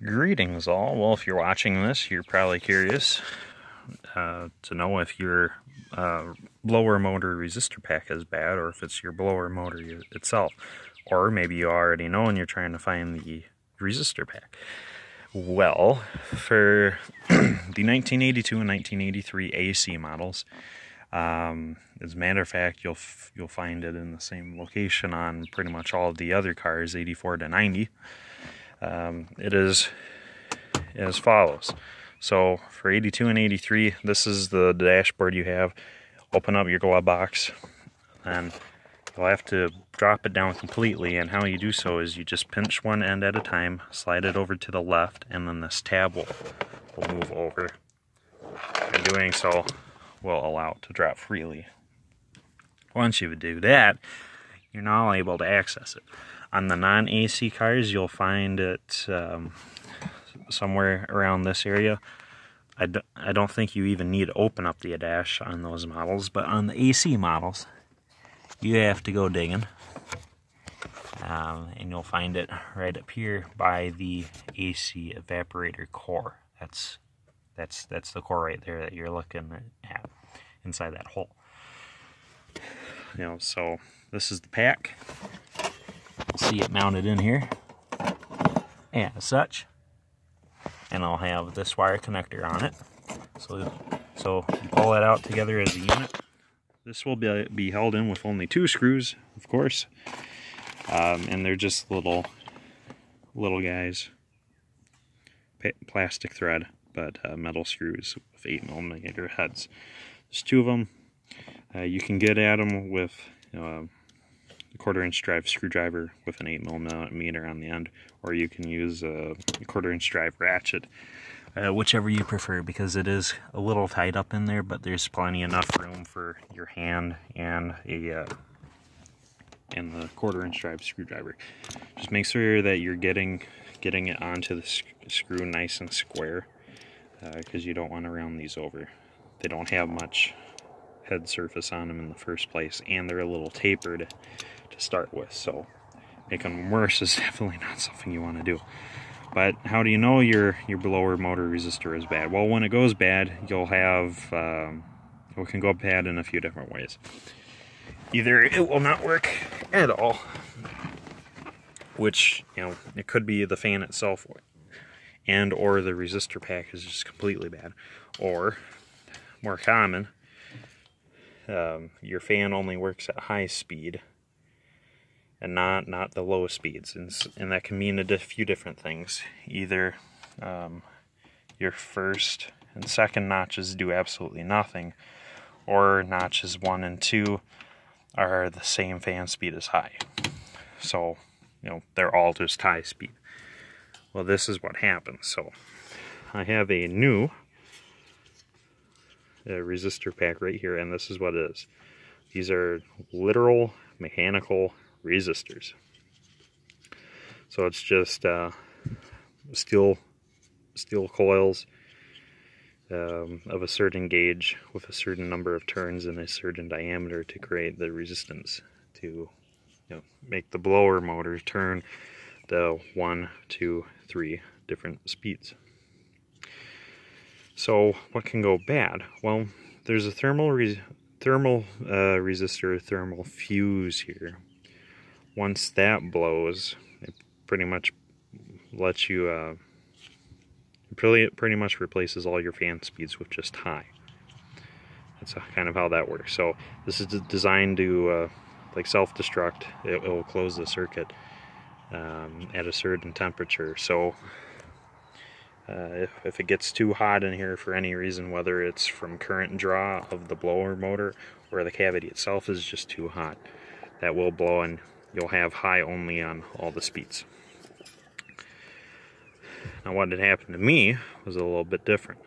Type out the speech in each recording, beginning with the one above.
Greetings all. Well, if you're watching this, you're probably curious to know if your blower motor resistor pack is bad, or if it's your blower motor itself. Or maybe you already know and you're trying to find the resistor pack. Well, for the 1982 and 1983 AC models, as a matter of fact, you'll find it in the same location on pretty much all of the other cars, 84 to 90. It is as follows. So for 82 and 83, this is the dashboard you have. Open up your glove box, and you'll have to drop it down completely, and how you do so is you just pinch one end at a time, slide it over to the left, and then this tab will move over. And doing so will allow it to drop freely. Once you do that, you're now able to access it. On the non-AC cars, you'll find it somewhere around this area. I don't think you even need to open up the dash on those models, but on the AC models, you have to go digging. And you'll find it right up here by the AC evaporator core. That's the core right there that you're looking at inside that hole. So this is the pack. You'll see it mounted in here, and as such, and I'll have this wire connector on it. So you pull that out together as a unit. This will be held in with only 2 screws, of course, and they're just little guys, plastic thread, but metal screws with 8mm heads. There's 2 of them. You can get at them with a 1/4-inch drive screwdriver with an 8mm on the end, or you can use a 1/4-inch drive ratchet, whichever you prefer, because it is a little tight up in there, but there's plenty enough room for your hand and the 1/4-inch drive screwdriver. Just make sure that you're getting it onto the screw nice and square, because you don't want to round these over. They don't have much head surface on them in the first place, and they're a little tapered to start with, so making them worse is definitely not something you want to do. But how do you know your blower motor resistor is bad? Well, when it goes bad, you'll have it can go bad in a few different ways. Either it will not work at all, which it could be the fan itself, and or the resistor pack is just completely bad, or more common, your fan only works at high speed and not the low speeds, and that can mean a few different things. Either your first and second notches do absolutely nothing, or notches 1 and 2 are the same fan speed as high. So they're all just high speed. Well, this is what happens. So I have a new resistor pack right here, and this is what it is. These are literal mechanical resistors. So it's just steel coils of a certain gauge with a certain number of turns and a certain diameter to create the resistance to make the blower motor turn the 1, 2, 3 different speeds. So what can go bad? Well, there's a thermal resistor, thermal fuse here. Once that blows, it pretty much lets you pretty much replaces all your fan speeds with just high. That's kind of how that works. So this is designed to like self-destruct. It will close the circuit at a certain temperature. So if it gets too hot in here for any reason, whether it's from current draw of the blower motor or the cavity itself is just too hot, that will blow and you'll have high only on all the speeds. Now what had happened to me was a little bit different.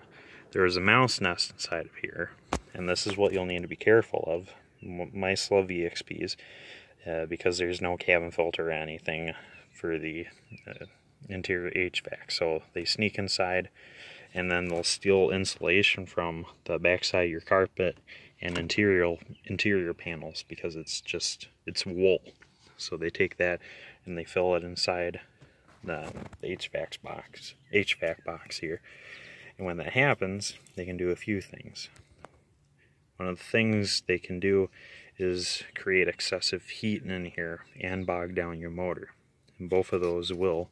There was a mouse nest inside of here, and this is what you'll need to be careful of. Mice love EXPs because there's no cabin filter or anything for the interior HVAC, so they sneak inside and then they'll steal insulation from the backside of your carpet and interior panels, because it's wool. So they take that and they fill it inside the HVAC box here. And when that happens, they can do a few things. One of the things they can do is create excessive heat in here and bog down your motor. And both of those will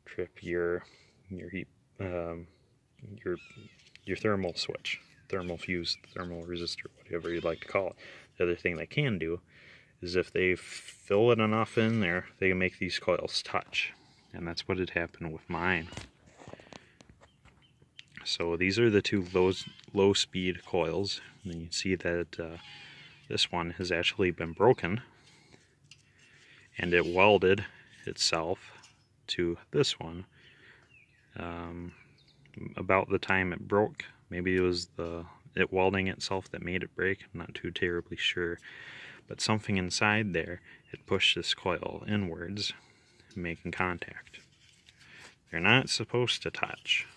trip your heat, your thermal switch, thermal fuse, thermal resistor, whatever you'd like to call it. The other thing they can do is if they fill it enough in there, they can make these coils touch. And that's what had happened with mine. So these are the two low speed coils, and you see that this one has actually been broken, and it welded itself to this one about the time it broke. Maybe it was it welding itself that made it break, I'm not too terribly sure, but something inside there had pushed this coil inwards, making contact. They're not supposed to touch,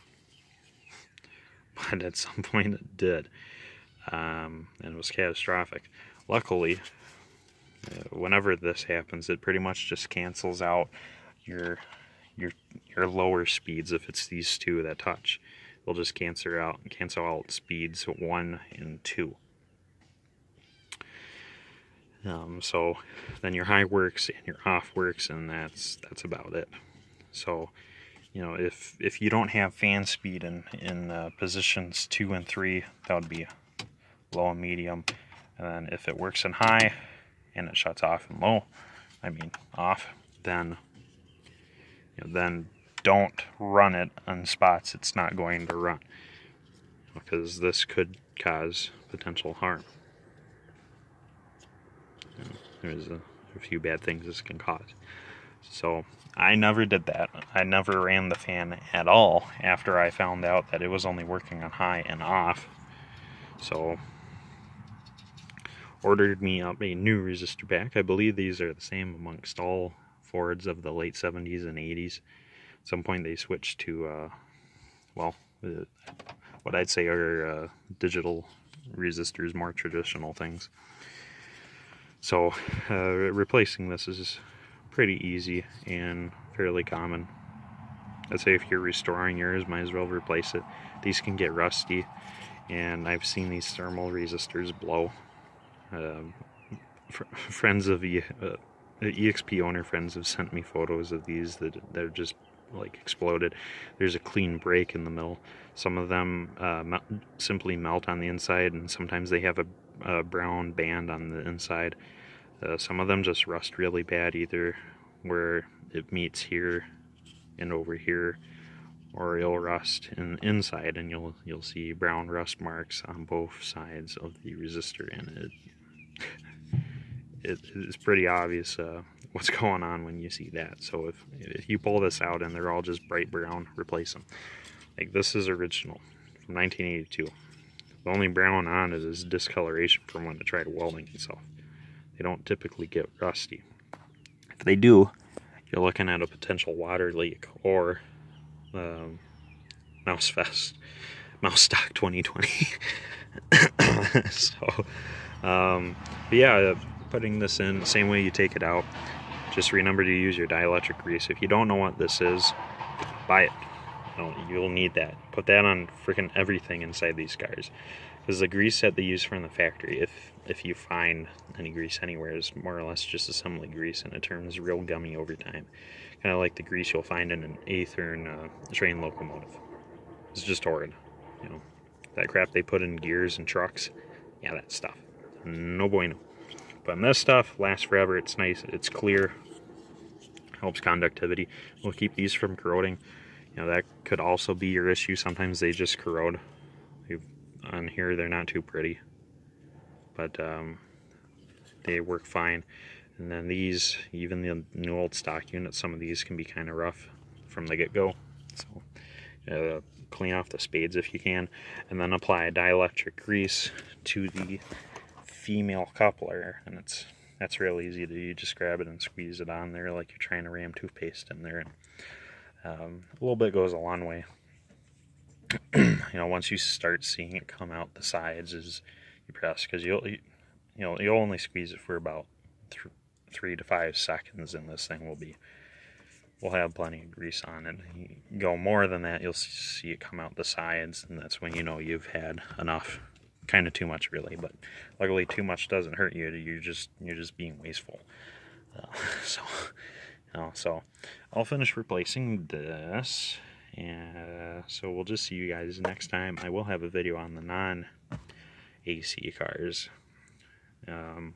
but at some point it did, and it was catastrophic. Luckily, whenever this happens, it pretty much just cancels out your lower speeds. If it's these two that touch, it'll just cancel out speeds 1 and 2. So then your high works and your off works, and that's about it. So, you know, if you don't have fan speed in positions 2 and 3, that would be low and medium. And then if it works in high and it shuts off in low, off, then don't run it on spots it's not going to run, because this could cause potential harm. There's a few bad things this can cause. So I never did that. I never ran the fan at all after I found out that it was only working on high and off. So ordered me up a new resistor pack. I believe these are the same amongst all Fords of the late 70s and 80s. At some point they switched to, what I'd say are digital resistors, more traditional things. So replacing this is pretty easy and fairly common. I'd say if you're restoring yours, might as well replace it. These can get rusty, and I've seen these thermal resistors blow. Friends of EXP owner friends have sent me photos of these that they're just like exploded. There's a clean break in the middle. Some of them simply melt on the inside, and sometimes they have a brown band on the inside. Some of them just rust really bad, either where it meets here and over here, or it'll rust inside, and you'll see brown rust marks on both sides of the resistor, and it's pretty obvious what's going on when you see that. So if you pull this out and they're all just bright brown, replace them. Like this is original from 1982. The only brown on it is discoloration from when it tried welding itself. They don't typically get rusty. If they do, you're looking at a potential water leak or mouse stock 2020. So, but yeah, putting this in the same way you take it out. Just remember to use your dielectric grease. If you don't know what this is, buy it. You'll need that. Put that on freaking everything inside these cars, because the grease that they use from the factory, if you find any grease anywhere, is more or less just assembly grease, and it turns real gummy over time, kind of like the grease you'll find in an Athearn train locomotive. It's just horrid. You know, that crap they put in gears and trucks, yeah, that stuff, no bueno. But this stuff lasts forever. It's nice, it's clear, helps conductivity. We'll keep these from corroding. You know, that could also be your issue. Sometimes they just corrode. On here, they're not too pretty, but they work fine. And then these, even the new old stock units, some of these can be kind of rough from the get-go. So clean off the spades if you can, and then apply a dielectric grease to the female coupler, and that's real easy to do. You just grab it and squeeze it on there like you're trying to ram toothpaste in there, and a little bit goes a long way. You know, once you start seeing it come out the sides as you press, because you'll only squeeze it for about 3 to 5 seconds, and this thing will be will have plenty of grease on it. You go more than that, you'll see it come out the sides, and that's when you know you've had enough. Kind of too much, really, but luckily too much doesn't hurt you. You're just being wasteful. So I'll finish replacing this, and so we'll just see you guys next time. I will have a video on the non-AC cars, and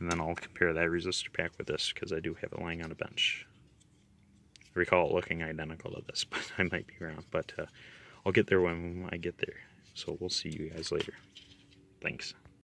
then I'll compare that resistor pack with this, because I do have it laying on a bench. I recall it looking identical to this, but I might be wrong. But I'll get there when I get there. So we'll see you guys later. Thanks.